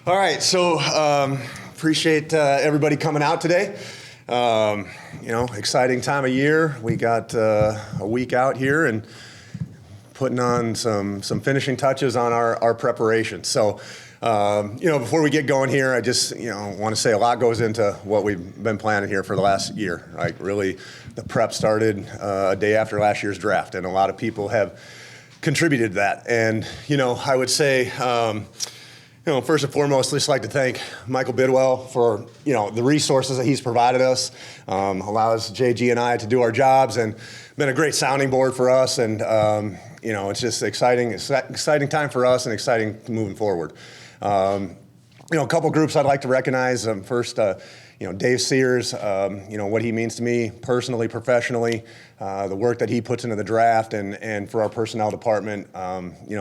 All right, so appreciate everybody coming out today. Exciting time of year. We got a week out here and putting on some finishing touches on our preparation. So, before we get going here, I just want to say a lot goes into what we've been planning here for the last year. Like really, the prep started a day after last year's draft, and a lot of people have contributed to that. And I would say. First and foremost, I'd just like to thank Michael Bidwell for, the resources that he's provided us, allows JG and I to do our jobs, and been a great sounding board for us. And, it's just exciting time for us and exciting moving forward. A couple groups I'd like to recognize. First, Dave Sears, what he means to me personally, professionally, the work that he puts into the draft and for our personnel department,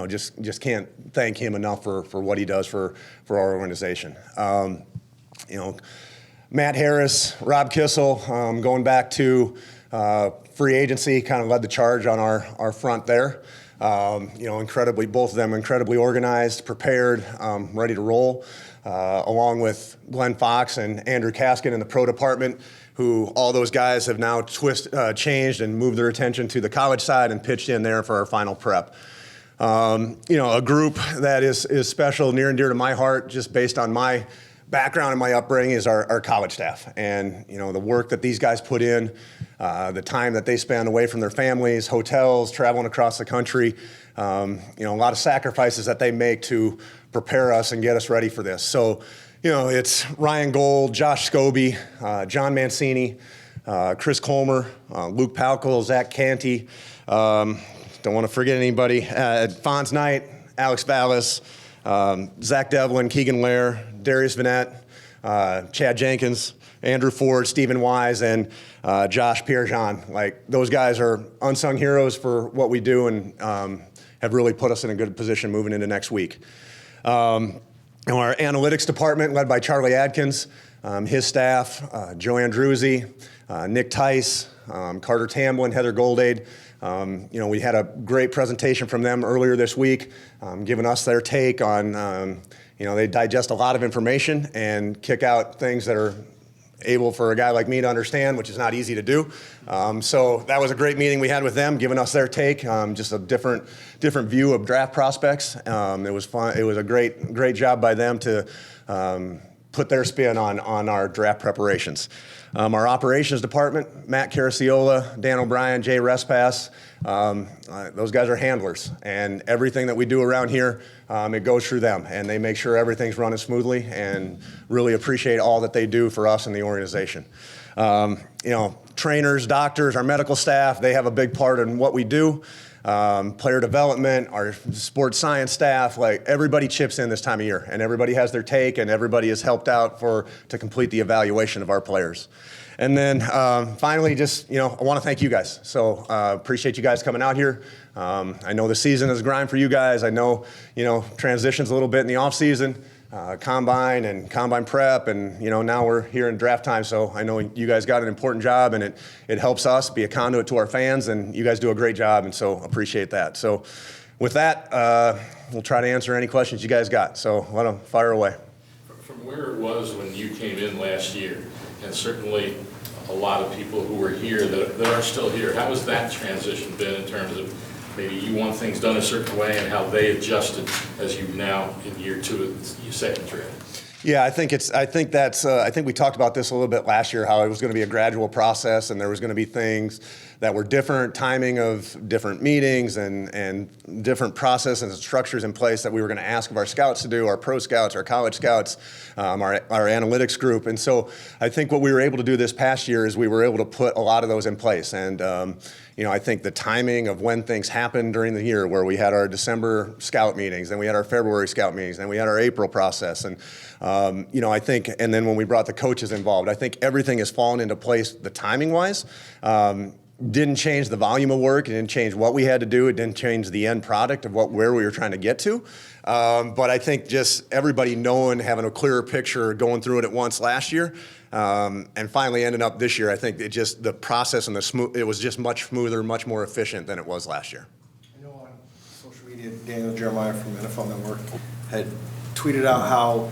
just can't thank him enough for what he does for our organization. Matt Harris, Rob Kissel, going back to free agency, kind of led the charge on our front there. Both of them incredibly organized, prepared, ready to roll. Along with Glenn Fox and Andrew Kaskin in the pro department, who all those guys have now changed and moved their attention to the college side and pitched in there for our final prep. A group that is special, near and dear to my heart, just based on my background and my upbringing, is our college staff. And, the work that these guys put in, the time that they spend away from their families, hotels, traveling across the country, a lot of sacrifices that they make to prepare us and get us ready for this. So, it's Ryan Gold, Josh Scobie, John Mancini, Chris Colmer, Luke Palkle, Zach Canty, don't want to forget anybody, Fonz Knight, Alex Vallis, Zach Devlin, Keegan Lair, Darius Vanette, Chad Jenkins, Andrew Ford, Stephen Wise, and Josh Pierjean. Like, those guys are unsung heroes for what we do and have really put us in a good position moving into next week. Our analytics department, led by Charlie Adkins, his staff, Joanne Druzzi, Nick Tice, Carter Tamblin, Heather Goldade. We had a great presentation from them earlier this week, giving us their take on, they digest a lot of information and kick out things that are able for a guy like me to understand, which is not easy to do. So that was a great meeting we had with them, giving us their take, just a different view of draft prospects. It was fun. It was a great job by them to put their spin on our draft preparations. Our operations department, Matt Caraciola, Dan O'Brien, Jay Respass, those guys are handlers, and everything that we do around here, it goes through them, and they make sure everything's running smoothly, and really appreciate all that they do for us in the organization. Trainers, doctors, our medical staff, they have a big part in what we do. Player development, our sports science staff, like everybody chips in this time of year, and everybody has their take, and everybody has helped out to complete the evaluation of our players. And then finally, I want to thank you guys. So appreciate you guys coming out here. I know the season is a grind for you guys. I know, transitions a little bit in the off season. Combine and combine prep, and now we're here in draft time, so I know you guys got an important job, and it helps us be a conduit to our fans, and you guys do a great job, and so appreciate that. So with that, we'll try to answer any questions you guys got, so let them fire away. From where it was when you came in last year, and certainly a lot of people who were here that are still here, how has that transition been in terms of maybe you want things done a certain way and how they adjusted as you now in year two of your second draft? Yeah, I think we talked about this a little bit last year, how it was going to be a gradual process, and there was going to be things that were different, timing of different meetings and different processes and structures in place that we were going to ask of our scouts to do, our pro scouts, our college scouts, our analytics group. And so I think what we were able to do this past year is we were able to put a lot of those in place. And I think the timing of when things happened during the year, where we had our December scout meetings, then we had our February scout meetings, then we had our April process, and I think, and then when we brought the coaches involved, I think everything has fallen into place, the timing wise. Didn't change the volume of work. It didn't change what we had to do. It didn't change the end product of where we were trying to get to. But I think just everybody knowing, having a clearer picture, going through it at once last year, and finally ending up this year, I think the process and it was just much smoother, much more efficient than it was last year. I know on social media, Daniel Jeremiah from NFL Network had tweeted out how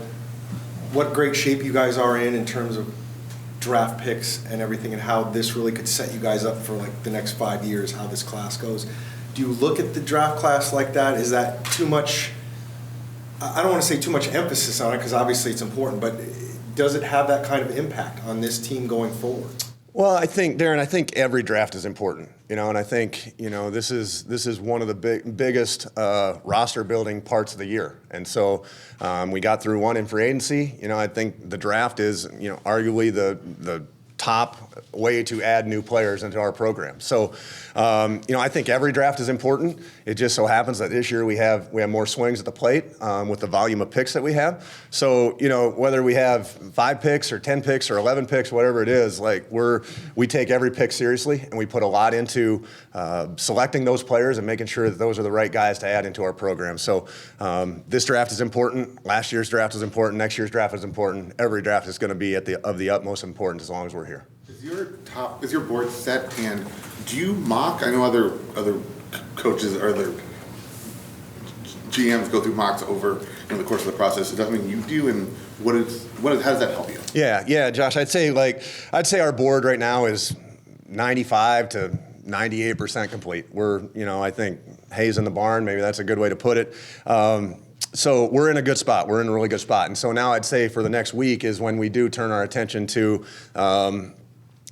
what great shape you guys are in terms of draft picks and everything, and how this really could set you guys up for like the next 5 years, how this class goes. Do you look at the draft class like that? Is that too much? I don't want to say too much emphasis on it, because obviously it's important, but does it have that kind of impact on this team going forward? Well, I think, Darren, I think every draft is important, and I think, this is one of the biggest roster building parts of the year. And so we got through one in free agency. I think the draft is, arguably the top way to add new players into our program. So, I think every draft is important. It just so happens that this year we have more swings at the plate with the volume of picks that we have. So, whether we have 5 picks or 10 picks or 11 picks, whatever it is, like we take every pick seriously, and we put a lot into selecting those players and making sure that those are the right guys to add into our program. So, this draft is important. Last year's draft was important. Next year's draft is important. Every draft is going to be of the utmost importance as long as we're here. Is your board set, and do you mock? I know other coaches or other GMs go through mocks over the course of the process. Is that something you do, and how does that help you? Yeah, Josh. I'd say our board right now is 95 to 98% complete. We're, I think hay's in the barn. Maybe that's a good way to put it. So we're in a good spot. We're in a really good spot. And so now I'd say for the next week is when we do turn our attention to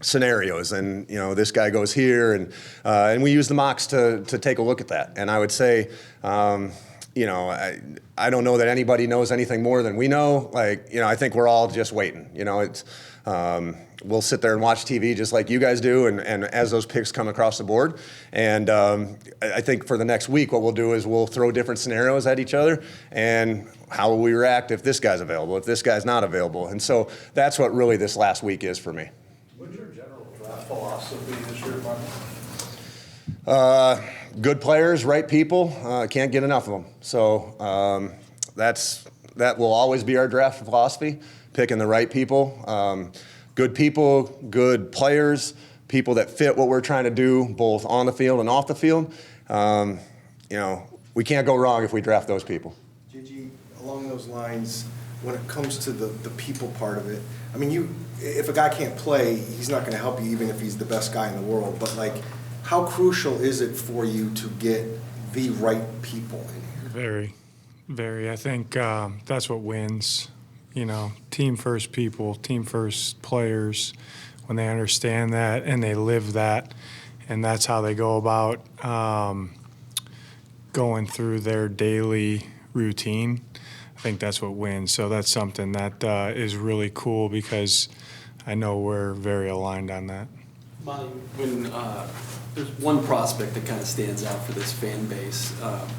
scenarios, and this guy goes here, and we use the mocks to take a look at that. And I would say, I don't know that anybody knows anything more than we know. I think we're all just waiting. It's we'll sit there and watch TV just like you guys do, and as those picks come across the board. And I think for the next week, what we'll do is we'll throw different scenarios at each other, and how will we react if this guy's available, if this guy's not available. And so that's what really this last week is for me. What's your general draft philosophy this year, Monti? Good players, right people. Can't get enough of them. So that will always be our draft philosophy, picking the right people. Good people, good players, people that fit what we're trying to do, both on the field and off the field. We can't go wrong if we draft those people. JG, along those lines, when it comes to the people part of it, I mean, if a guy can't play, he's not going to help you even if he's the best guy in the world. But, how crucial is it for you to get the right people in here? Very, very. I think that's what wins. Team first people, team first players, when they understand that and they live that, and that's how they go about going through their daily routine, I think that's what wins. So that's something that is really cool, because I know we're very aligned on that. Monti, when there's one prospect that kind of stands out for this fan base,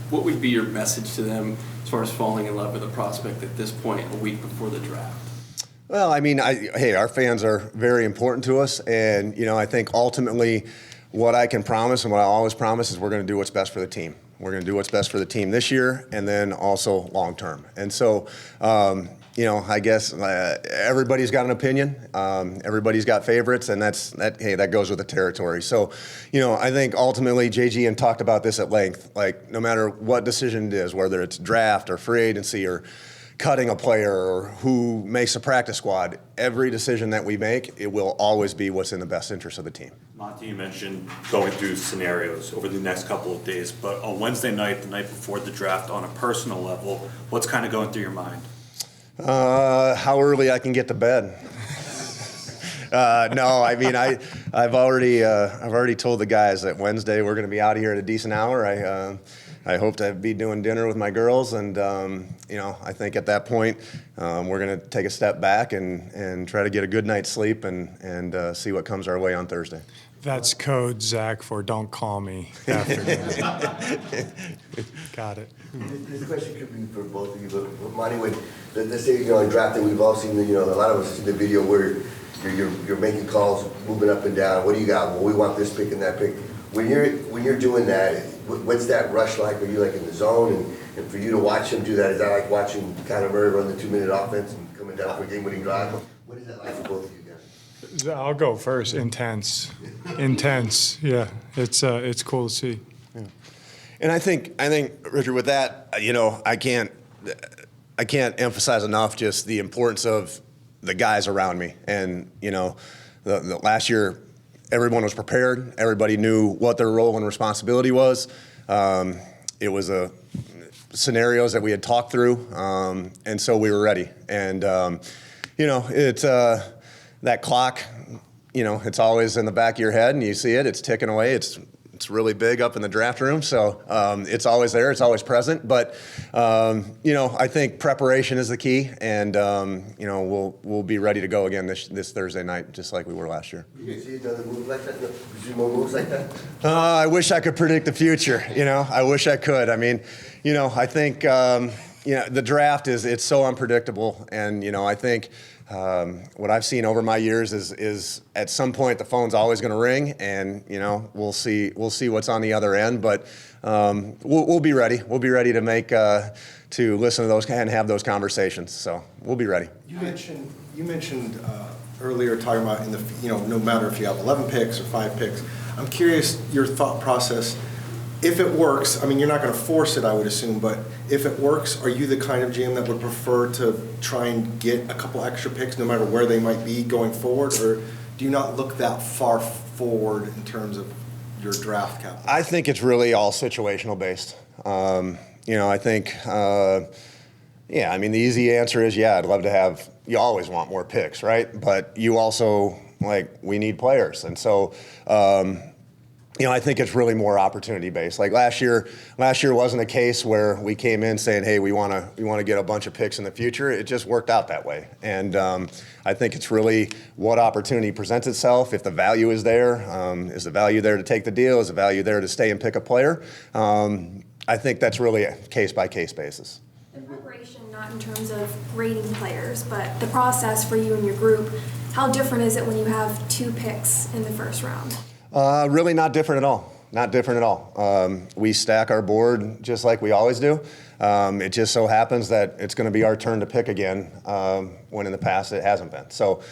what would be your message to them as far as falling in love with a prospect at this point, a week before the draft? Well, I mean, hey, our fans are very important to us, and I think ultimately what I can promise and what I always promise is we're going to do what's best for the team. We're going to do what's best for the team this year, and then also long term. And so, I guess everybody's got an opinion. Everybody's got favorites, and that goes with the territory. So, I think ultimately JG and talked about this at length. No matter what decision it is, whether it's draft or free agency or cutting a player or who makes a practice squad, every decision that we make, it will always be what's in the best interest of the team. Monti, you mentioned going through scenarios over the next couple of days, but on Wednesday night, the night before the draft, on a personal level, what's kind of going through your mind? How early I can get to bed. No, I mean, I've already told the guys that Wednesday we're going to be out of here at a decent hour. I hope to be doing dinner with my girls, and I think at that point we're going to take a step back and try to get a good night's sleep and see what comes our way on Thursday. That's code, Zach, for don't call me after that. Got it. This question could be for both of you, but Monti, when let's say in drafting, we've all seen a lot of us see the video where you're making calls, moving up and down. What do you got? Well, we want this pick and that pick. When you're doing that, what's that rush like? Are you in the zone? And for you to watch him do that, is that like watching Conor Murray run the 2-minute offense and coming down for a game-winning drive? What is that like for both of you guys? I'll go first. Intense. Yeah, it's cool to see. Yeah. And I think Richard, with that, I I can't emphasize enough just the importance of the guys around me. And, you know, the last year, everyone was prepared. Everybody knew what their role and responsibility was. It was scenarios that we had talked through, and so we were ready. And, you know, it's that clock, you know, it's always in the back of your head, and you see it. It's ticking away. It's really big up in the draft room, so it's always there. It's always present. But you know, I think preparation is the key, and you know, we'll be ready to go again this Thursday night, just like we were last year. You see another move like that? See more moves like that? I wish I could predict the future. You know, I wish I could. I mean, you know, I think you know, the draft it's so unpredictable, and you know, I think. What I've seen over my years is at some point the phone's always going to ring, and you know, we'll see what's on the other end. But we'll be ready. We'll be ready to make to listen to those and have those conversations. So we'll be ready. You mentioned earlier talking about you know, no matter if you have 11 picks or 5 picks. I'm curious your thought process. If it works, I mean, you're not going to force it, I would assume, but if it works, are you the kind of GM that would prefer to try and get a couple extra picks no matter where they might be going forward, or do you not look that far forward in terms of your draft capital? I think it's really all situational based. You know, I think, yeah, I mean, the easy answer is, yeah, I'd love to have, you always want more picks, right? But you also, like, we need players. And so, you know, I think it's really more opportunity based. Like last year wasn't a case where we came in saying, "Hey, we want to get a bunch of picks in the future." It just worked out that way, and I think it's really what opportunity presents itself. If the value is there, is the value there to take the deal? Is the value there to stay and pick a player? I think that's really a case by case basis. The preparation, not in terms of grading players, but the process for you and your group. How different is it when you have 2 picks in the first round? Really not different at all. Not different at all. We stack our board just like we always do. It just so happens that it's going to be our turn to pick again, when in the past it hasn't been. So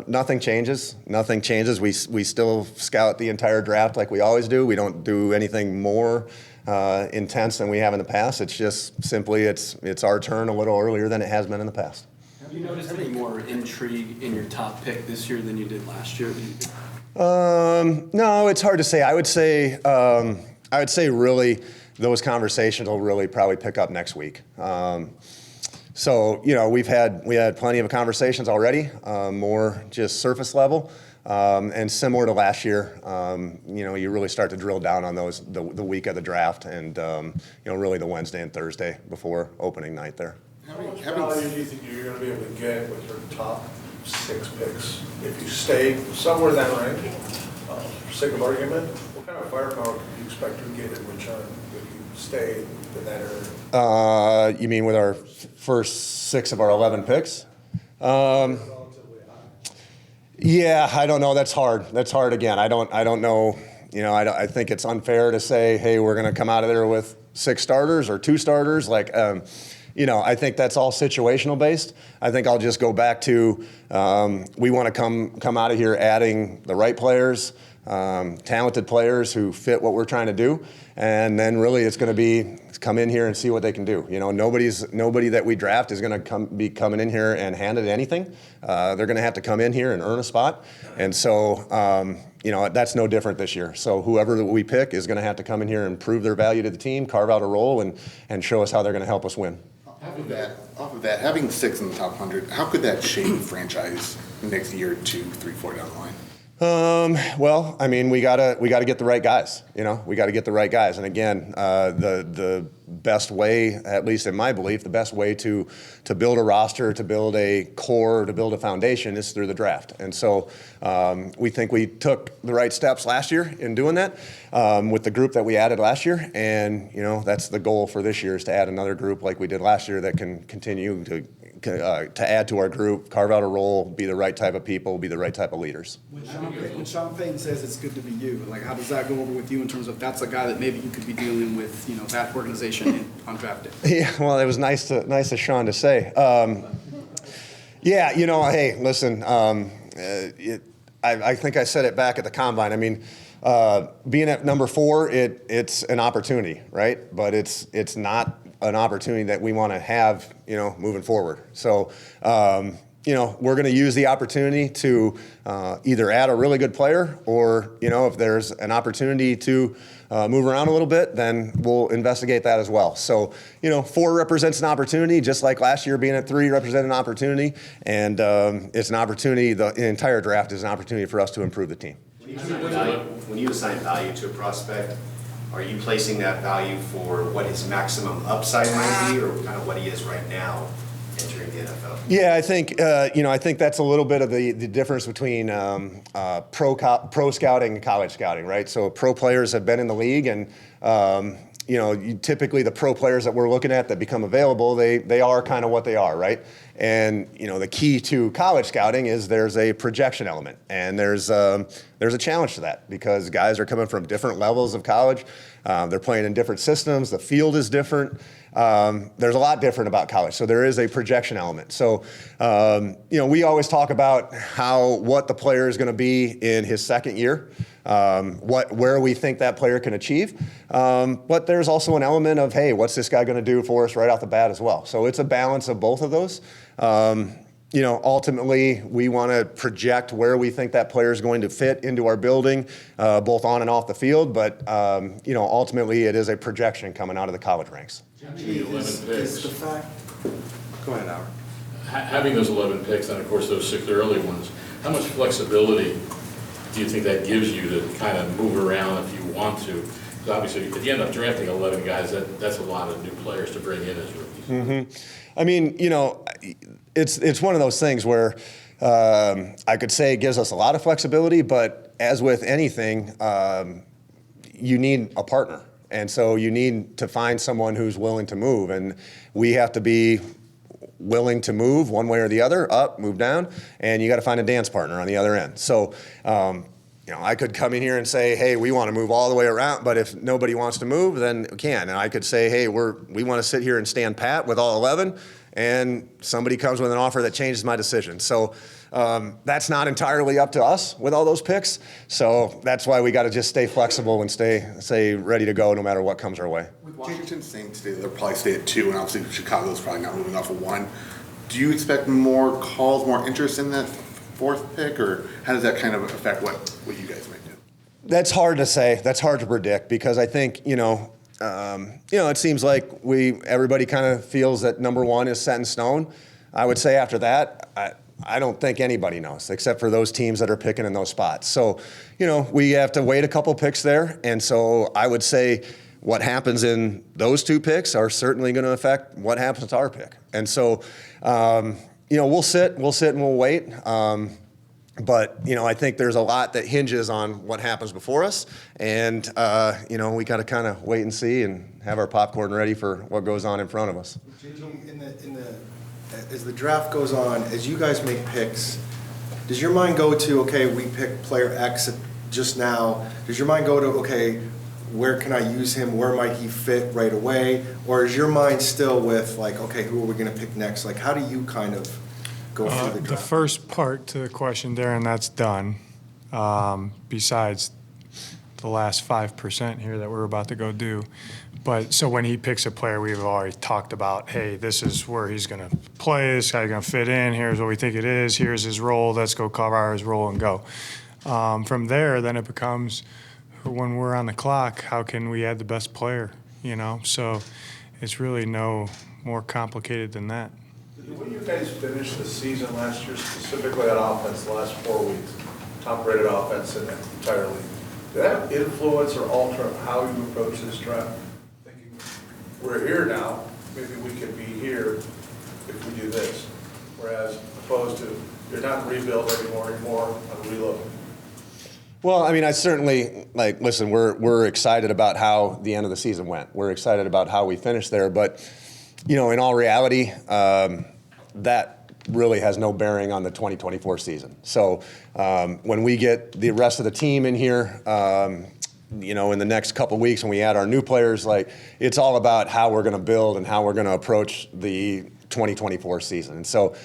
nothing changes. Nothing changes. We still scout the entire draft like we always do. We don't do anything more intense than we have in the past. It's just simply it's our turn a little earlier than it has been in the past. Have you noticed any more intrigue in your top pick this year than you did last year? No, it's hard to say. I would say really those conversations will really probably pick up next week. So, you know, we had plenty of conversations already, more just surface level, and similar to last year. You know, you really start to drill down on those the week of the draft, and you know, really the Wednesday and Thursday before opening night there. How much value do you think you're going to be able to get with your top 6 picks if you stay somewhere in that range? For sake of argument, what kind of firepower can you expect to get in return if you stay in that area? You mean with our first 6 of our 11 picks? Relatively high. Yeah, I don't know. That's hard. That's hard again. I don't know. You know, I think it's unfair to say, hey, we're going to come out of there with 6 starters or 2 starters. Like, you know, I think that's all situational based. I think I'll just go back to we want to come out of here adding the right players, talented players who fit what we're trying to do, and then really it's going to be come in here and see what they can do. You know, nobody that we draft is going to be coming in here and handed anything. They're going to have to come in here and earn a spot, and so you know, that's no different this year. So whoever that we pick is going to have to come in here and prove their value to the team, carve out a role, and show us how they're going to help us win. Off of that, having 6 in the top 100, how could that shape the franchise the next year, 2, 3, 4 down the line? Well, I mean, we gotta get the right guys. You know, we gotta get the right guys. And again, the best way, at least in my belief, the best way to build a roster, to build a core, to build a foundation is through the draft. And so we think we took the right steps last year in doing that with the group that we added last year. And you know, that's the goal for this year is to add another group like we did last year that can continue to add to our group, carve out a role, be the right type of people, be the right type of leaders. When Sean Payton says it's good to be you, like how does that go over with you in terms of that's a guy that maybe you could be dealing with, you know, that organization on draft day? Yeah, well, it was nice of Sean to say. Yeah, you know, hey, listen, I think I said it back at the combine. I mean, being at number 4, it's an opportunity, right? But it's not an opportunity that we want to have, moving forward. So, we're going to use the opportunity to either add a really good player or, if there's an opportunity to move around a little bit, then we'll investigate that as well. So, 4 represents an opportunity, just like last year being at 3 represented an opportunity. And it's an opportunity, the entire draft is an opportunity for us to improve the team. When you assign value to a prospect, are you placing that value for what his maximum upside might be, or kind of what he is right now entering the NFL? Yeah, I think that's a little bit of the difference between pro scouting and college scouting, right? So pro players have been in the league, and typically the pro players that we're looking at that become available, they are kind of what they are, right? And the key to college scouting is there's a projection element, and there's a challenge to that because guys are coming from different levels of college. They're playing in different systems. The field is different. There's a lot different about college, so there is a projection element. So, we always talk about what the player is going to be in his second year, where we think that player can achieve. But there's also an element of, hey, what's this guy going to do for us right off the bat as well? So it's a balance of both of those. Ultimately, we want to project where we think that player is going to fit into our building, both on and off the field. But, ultimately, it is a projection coming out of the college ranks. Is the fact... Go ahead, Howard. Having those 11 picks and, of course, those 6 early ones, how much flexibility do you think that gives you to kind of move around if you want to? Because obviously, if you end up drafting 11 guys, that's a lot of new players to bring in as rookies. Mm-hmm. I mean, it's one of those things where I could say it gives us a lot of flexibility, but as with anything, you need a partner. And so you need to find someone who's willing to move. And we have to be willing to move one way or the other, up, move down, and you got to find a dance partner on the other end. So, I could come in here and say, hey, we want to move all the way around, but if nobody wants to move, then we can. And I could say, hey, we want to sit here and stand pat with all 11, and somebody comes with an offer that changes my decision. So that's not entirely up to us with all those picks. So that's why we got to just stay flexible and stay ready to go no matter what comes our way. With Washington saying today they'll probably stay at 2, and obviously Chicago's probably not moving off of 1, do you expect more calls, more interest in that 4th pick, or how does that kind of affect what you guys might do? That's hard to say. That's hard to predict because I think, it seems like everybody kind of feels that number 1 is set in stone. I would say after that, I don't think anybody knows except for those teams that are picking in those spots. So, we have to wait a couple picks there. And so I would say what happens in those 2 picks are certainly going to affect what happens to our pick. And so, we'll sit and we'll wait. But, I think there's a lot that hinges on what happens before us. And, we got to kind of wait and see and have our popcorn ready for what goes on in front of us. As the draft goes on, as you guys make picks, does your mind go to, okay, we picked player X just now. Does your mind go to, okay, where can I use him? Where might he fit right away? Or is your mind still with, like, okay, who are we going to pick next? Like, how do you kind of go through the draft? The first part to the question, Darren, that's done. Besides the last 5% here that we're about to go do. But so when he picks a player, we've already talked about, hey, this is where he's going to play, this guy's going to fit in, here's what we think it is, here's his role, let's go cover his role and go. From there, then it becomes, when we're on the clock, how can we add the best player, So it's really no more complicated than that. The way you guys finished the season last year, specifically on offense, the last 4 weeks, top-rated offense in the entire league, did that influence or alter how you approach this draft? Thinking, we're here now, maybe we could be here if we do this. Whereas opposed to, you're not in rebuild anymore, you're more on reload. Well, I mean, I certainly, listen, we're excited about how the end of the season went. We're excited about how we finished there. But, in all reality, that really has no bearing on the 2024 season. So when we get the rest of the team in here, in the next couple of weeks when we add our new players, it's all about how we're going to build and how we're going to approach the 2024 season. And so,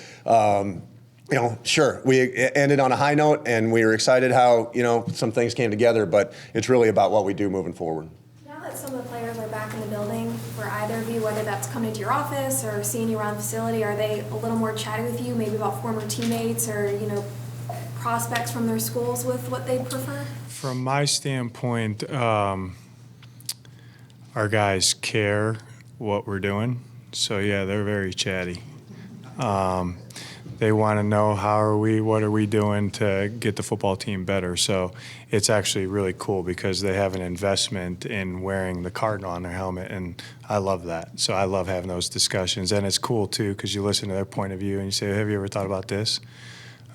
sure, we ended on a high note and we were excited how, some things came together, but it's really about what we do moving forward. Now that some of the players are back in the building for either of you, whether that's that's coming into your office or seeing you around the facility, are they a little more chatty with you, maybe about former teammates or, prospects from their schools with what they prefer? From my standpoint, our guys care what we're doing. So, yeah, they're very chatty. They want to know what are we doing to get the football team better. So it's actually really cool because they have an investment in wearing the Cardinal on their helmet, and I love that. So I love having those discussions. And it's cool, too, because you listen to their point of view and you say, have you ever thought about this?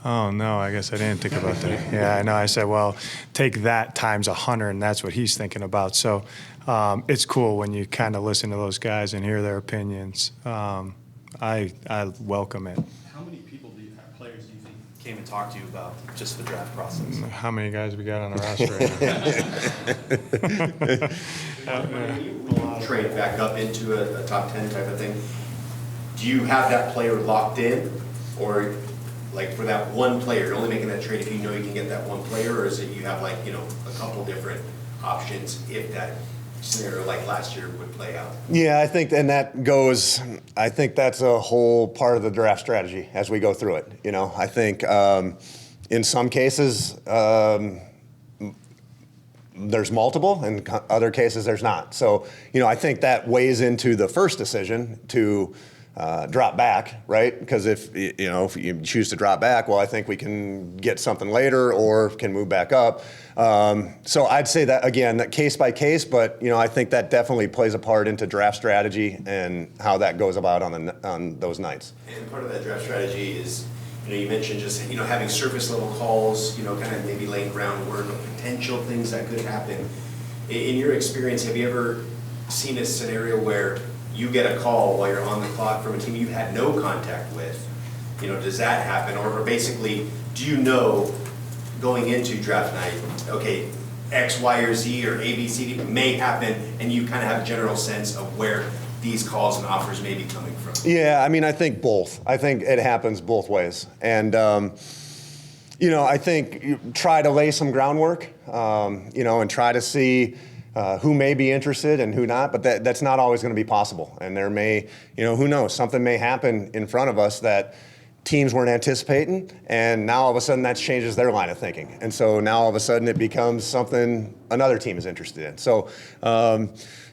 Oh, no, I guess I didn't think about that. Yeah, I know. I said, well, take that times 100, and that's what he's thinking about. So it's cool when you kind of listen to those guys and hear their opinions. I welcome it. How many people players do you think came and talked to you about just the draft process? How many guys we got on the roster right now? When you trade back up into a top 10 type of thing, do you have that player locked in? Or like for that one player, you're only making that trade if you know you can get that one player? Or is it you have a couple different options if that scenario like last year would play out? Yeah, I think that's a whole part of the draft strategy as we go through it. I think in some cases there's multiple, and other cases there's not. So, I think that weighs into the first decision to drop back, right? Because if you choose to drop back, well, I think we can get something later or can move back up. So I'd say that, again, that case by case, but, I think that definitely plays a part into draft strategy and how that goes about on those nights. And part of that draft strategy is, you mentioned just, having surface level calls, kind of maybe laying groundwork of potential things that could happen. In your experience, have you ever seen a scenario where you get a call while you're on the clock from a team you had no contact with? Does that happen? Or basically, do you know going into draft night, okay, X, Y, or Z, or A, B, C, D may happen, and you kind of have a general sense of where these calls and offers may be coming from? Yeah, I think both. I think it happens both ways. And, I think you try to lay some groundwork, and try to see who may be interested and who not, but that's not always going to be possible. And there may, who knows, something may happen in front of us that teams weren't anticipating, and now all of a sudden that changes their line of thinking. And so now all of a sudden it becomes something another team is interested in. So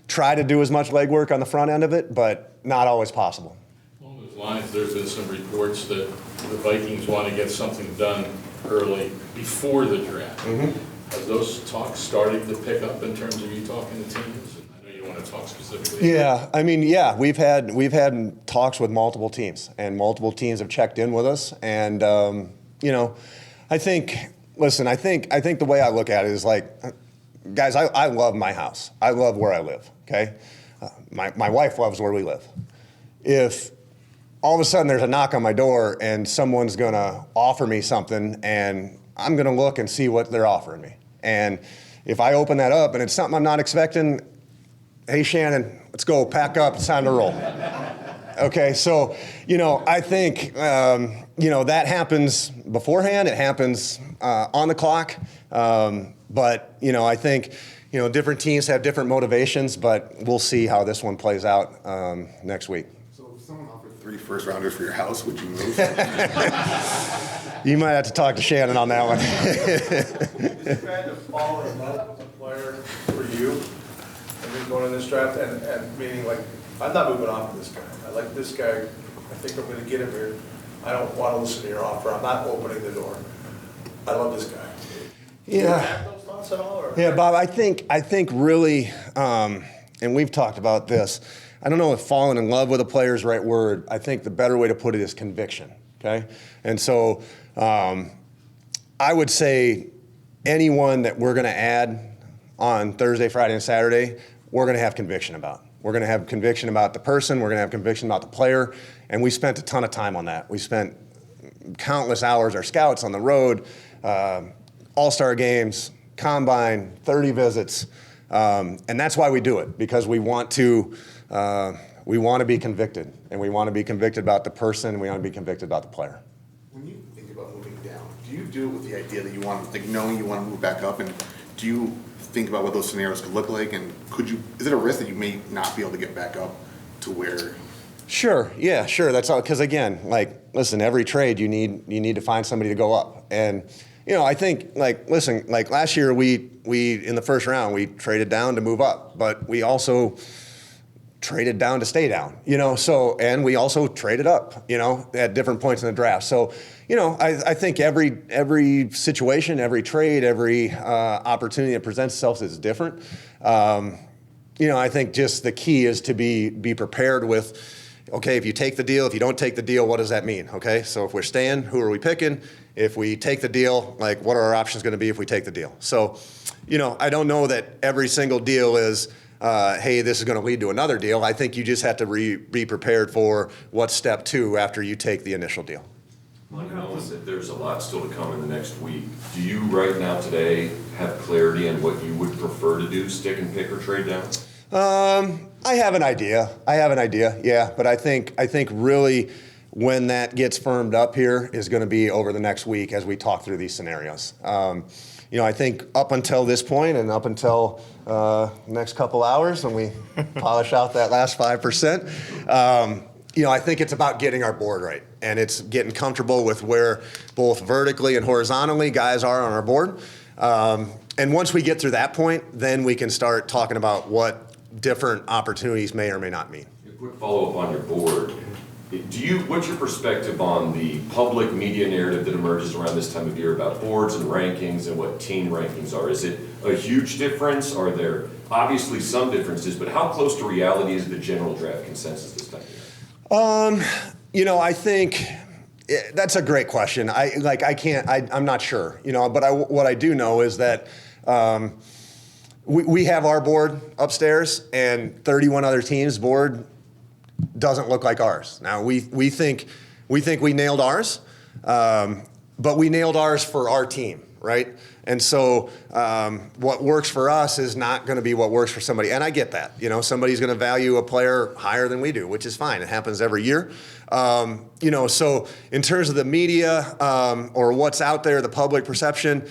try to do as much legwork on the front end of it, but not always possible. Along those lines, there's been some reports that the Vikings want to get something done early before the draft. Mm-hmm. Has those talks started to pick up in terms of you talking to teams? I know you don't want to talk specifically. Yeah, we've had talks with multiple teams, and multiple teams have checked in with us. And I think the way I look at it is like, guys, I love my house. I love where I live. Okay, my wife loves where we live. If all of a sudden there's a knock on my door and someone's gonna offer me something, and I'm going to look and see what they're offering me. And if I open that up and it's something I'm not expecting, hey, Shannon, let's go, pack up, it's time to roll. Okay, so, I think, that happens beforehand. It happens on the clock. But, I think, different teams have different motivations, but we'll see how this one plays out next week. So if someone offered 3 first-rounders for your house, would you move? You might have to talk to Shannon on that one. Is you had to fall in love with a player for you, and then going in this draft, and meaning like, I'm not moving off of this guy. I like this guy. I think I'm going to get him here. I don't want to listen to your offer. I'm not opening the door. I love this guy. Do you have those thoughts at all? Or? Yeah, Bob, I think really, and we've talked about this, I don't know if falling in love with a player is the right word. I think the better way to put it is conviction, okay? And so I would say anyone that we're going to add on Thursday, Friday, and Saturday, we're going to have conviction about. We're going to have conviction about the person. We're going to have conviction about the player. And we spent a ton of time on that. We spent countless hours, our scouts on the road, all-star games, combine, 30 visits. And that's why we do it, because we want to be convicted. And we want to be convicted about the person, and we want to be convicted about the player. When you think about moving down, do you do it with the idea that you want, like knowing you want to move back up, and do you think about what those scenarios could look like, and is it a risk that you may not be able to get back up to where? Sure. Yeah, sure. That's all. Because again, like, listen, every trade you need to find somebody to go up. And, I think, like, listen, like last year we in the first round, we traded down to move up, but we also traded down to stay down, and we also traded up, at different points in the draft. So, I think every situation, every trade, every opportunity that presents itself is different. I think just the key is to be prepared with, okay, if you take the deal, if you don't take the deal, what does that mean? Okay, so if we're staying, who are we picking? If we take the deal, like, what are our options going to be if we take the deal? So, I don't know that every single deal is, hey, this is going to lead to another deal. I think you just have to be prepared for what's step 2 after you take the initial deal. Like, knowing that there's a lot still to come in the next week, do you right now today have clarity on what you would prefer to do, stick and pick or trade down? I have an idea. Yeah, but I think really when that gets firmed up here is going to be over the next week as we talk through these scenarios. I think up until this point and up until next couple hours when we polish out that last 5%, I think it's about getting our board right, and it's getting comfortable with where both vertically and horizontally guys are on our board. And once we get through that point, then we can start talking about what different opportunities may or may not mean. A quick follow-up on your board. What's your perspective on the public media narrative that emerges around this time of year about boards and rankings and what team rankings are? Is it a huge difference? Are there obviously some differences, but how close to reality is the general draft consensus this time of year? I think that's a great question. I'm not sure, but what I do know is that we have our board upstairs, and 31 other teams' board doesn't look like ours. Now we think we nailed ours, but we nailed ours for our team, right? And so what works for us is not going to be what works for somebody. And I get that. Somebody's going to value a player higher than we do, which is fine. It happens every year. So in terms of the media or what's out there, the public perception,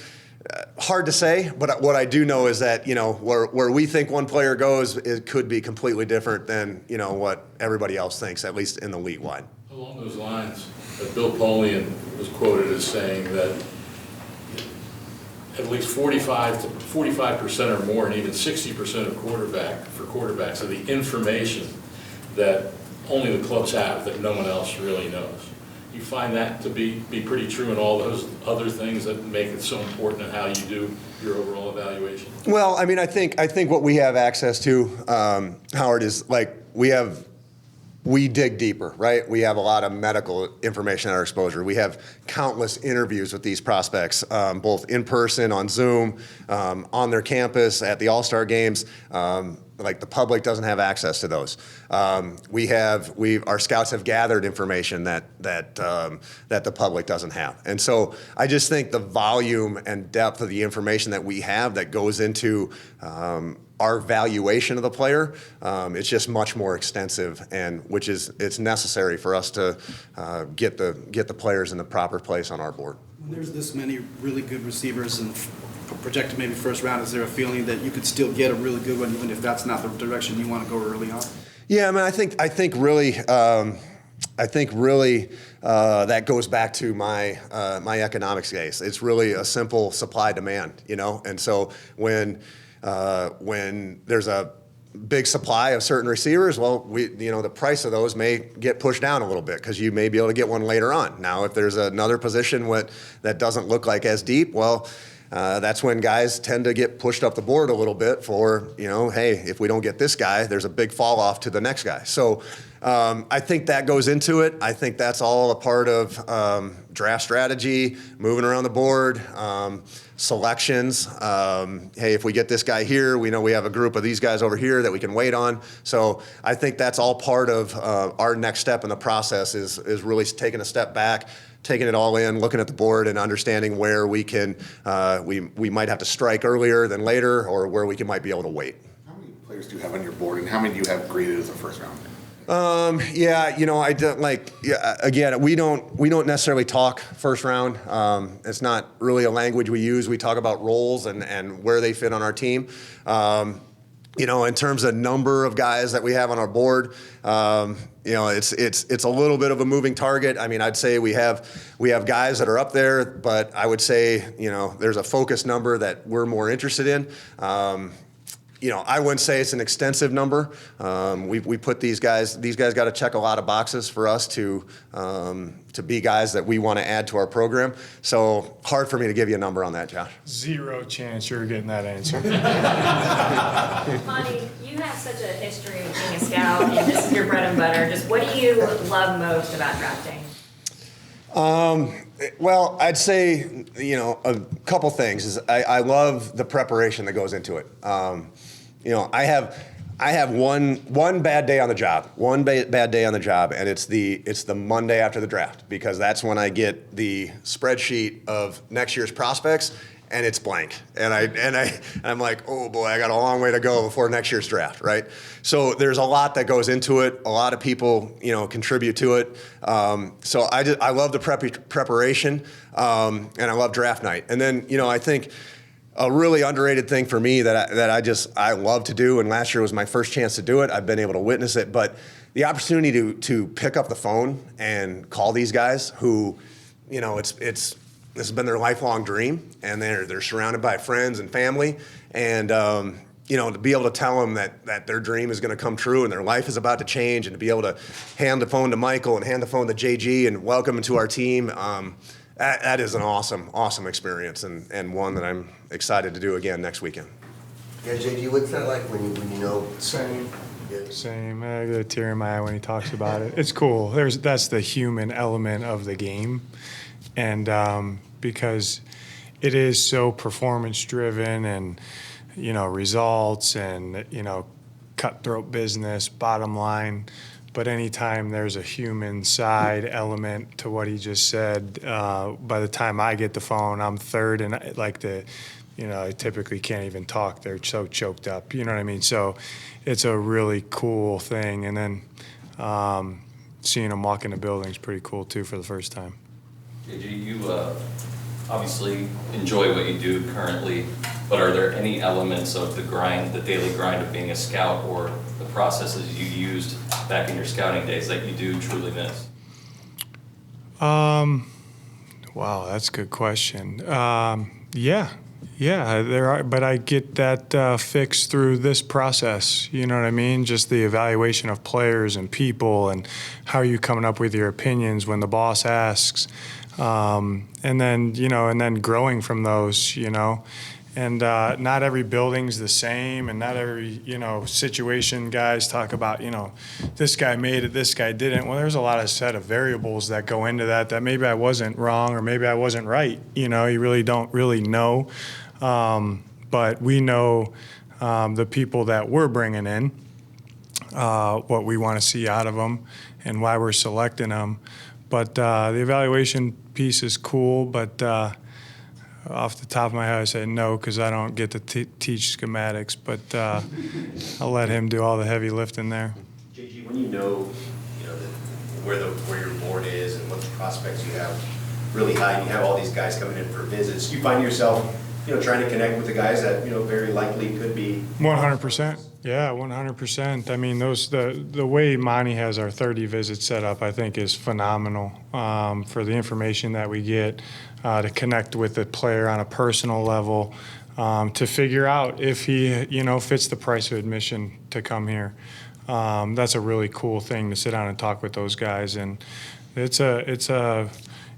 hard to say. But what I do know is that, where we think one player goes, it could be completely different than, what everybody else thinks, at least in the league wide. Along those lines, Bill Polian was quoted as saying that at least 45% or more, and even 60% of quarterbacks of the information that only the clubs have, that no one else really knows. You find that to be pretty true in all those other things that make it so important in how you do your overall evaluation? Well, I think what we have access to, Howard, is like we dig deeper, right? We have a lot of medical information at our exposure. We have countless interviews with these prospects, both in person, on Zoom, on their campus, at the All-Star games. Like the public doesn't have access to those. Our scouts have gathered information that the public doesn't have. And so I just think the volume and depth of the information that we have that goes into our valuation of the player, it's just much more extensive, and it's necessary for us to get the players in the proper place on our board. When there's this many really good receivers and projected maybe first round, is there a feeling that you could still get a really good one even if that's not the direction you want to go early on? Yeah, I mean, I think really that goes back to my economics case. It's really a simple supply demand, and so when there's a big supply of certain receivers, well, the price of those may get pushed down a little bit because you may be able to get one later on. Now, if there's another position that doesn't look like as deep, well, that's when guys tend to get pushed up the board a little bit for, hey, if we don't get this guy, there's a big fall off to the next guy. So I think that goes into it. I think that's all a part of draft strategy, moving around the board, selections. Hey, if we get this guy here, we know we have a group of these guys over here that we can wait on. So I think that's all part of our next step in the process is really taking a step back, taking it all in, looking at the board and understanding where we can, we might have to strike earlier than later, or where we might be able to wait. How many players do you have on your board, and how many do you have graded as a first round? Again, we don't necessarily talk first round. It's not really a language we use. We talk about roles and where they fit on our team. in terms of number of guys that we have on our board, it's a little bit of a moving target. I mean, I'd say we have guys that are up there, but I would say, there's a focus number that we're more interested in. I wouldn't say it's an extensive number. We put these guys got to check a lot of boxes for us to be guys that we want to add to our program. So hard for me to give you a number on that, Josh. Zero chance you're getting that answer. Monti, you have such a history of being a scout, and this is your bread and butter. Just what do you love most about drafting? Well, I'd say, a couple things. Is I love the preparation that goes into it. I have one bad day on the job, bad day on the job, and it's the Monday after the draft, because that's when I get the spreadsheet of next year's prospects, and it's blank. And I'm like, oh boy, I got a long way to go before next year's draft, right? So there's a lot that goes into it. A lot of people, contribute to it. So I love the preparation, and I love draft night. And then, I think a really underrated thing for me that I love to do, and last year was my first chance to do it. I've been able to witness it, but the opportunity to pick up the phone and call these guys who, this has been their lifelong dream, and they're surrounded by friends and family, and to be able to tell them that their dream is going to come true and their life is about to change, and to be able to hand the phone to Michael and hand the phone to JG and welcome them to our team. That is an awesome experience, and one that I'm excited to do again next weekend. Yeah, JG, what's that like when you know? Same. I get a tear in my eye when he talks about it. It's cool. That's the human element of the game, and because it is so performance driven and results and cutthroat business, bottom line. But anytime there's a human side element to what he just said, by the time I get the phone, I'm third, and I typically can't even talk. They're so choked up. You know what I mean? So it's a really cool thing. And then seeing them walk in the building is pretty cool too for the first time. JG, you obviously enjoy what you do currently, but are there any elements of the daily grind of being a scout, or the processes you used back in your scouting days that you do truly miss? Wow, that's a good question. Yeah, there are, but I get that fixed through this process. You know what I mean? Just the evaluation of players and people, and how are you coming up with your opinions when the boss asks, and then growing from those. And not every building's the same, and not every, situation guys talk about, this guy made it, this guy didn't. Well, there's a lot of set of variables that go into that maybe I wasn't wrong or maybe I wasn't right. You really don't really know. But we know the people that we're bringing in, what we want to see out of them and why we're selecting them. But the evaluation piece is cool, but off the top of my head, I say no, because I don't get to teach schematics, but I'll let him do all the heavy lifting there. JG, when where your board is and what the prospects you have really high, and you have all these guys coming in for visits, you find yourself, trying to connect with the guys that, very likely could be 100%. Yeah, 100%. I mean, the way Monti has our 30 visits set up, I think, is phenomenal for the information that we get, to connect with the player on a personal level, to figure out if he, fits the price of admission to come here. That's a really cool thing to sit down and talk with those guys, and it's a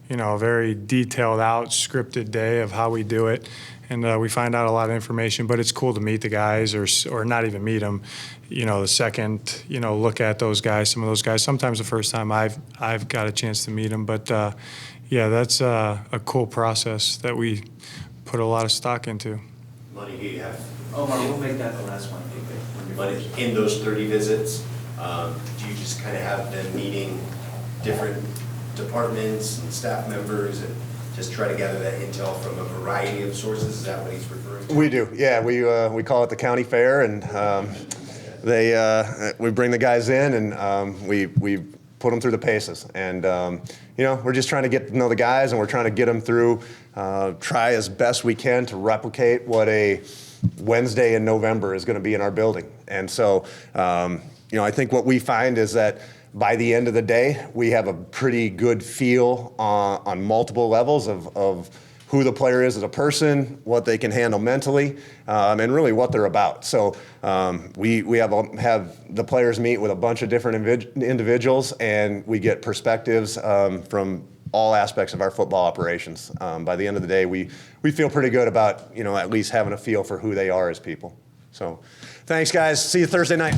very detailed out, scripted day of how we do it. And we find out a lot of information, but it's cool to meet the guys, or not even meet them. The second, look at those guys, some of those guys. Sometimes the first time I've got a chance to meet them, but yeah, that's a cool process that we put a lot of stock into. Money you have. Omar, we'll make that the last one. Money in those 30 visits, do you just kind of have them meeting different departments and staff members and just try to gather that intel from a variety of sources? Is that what he's referring to? We do, yeah. We call it the county fair, and we bring the guys in, and we put them through the paces. And we're just trying to get to know the guys, and we're trying to get them through, try as best we can to replicate what a Wednesday in November is going to be in our building. And so, I think what we find is that by the end of the day, we have a pretty good feel on multiple levels of who the player is as a person, what they can handle mentally, and really what they're about. So we have the players meet with a bunch of different individuals, and we get perspectives from all aspects of our football operations. By the end of the day, we feel pretty good about at least having a feel for who they are as people. So thanks, guys. See you Thursday night.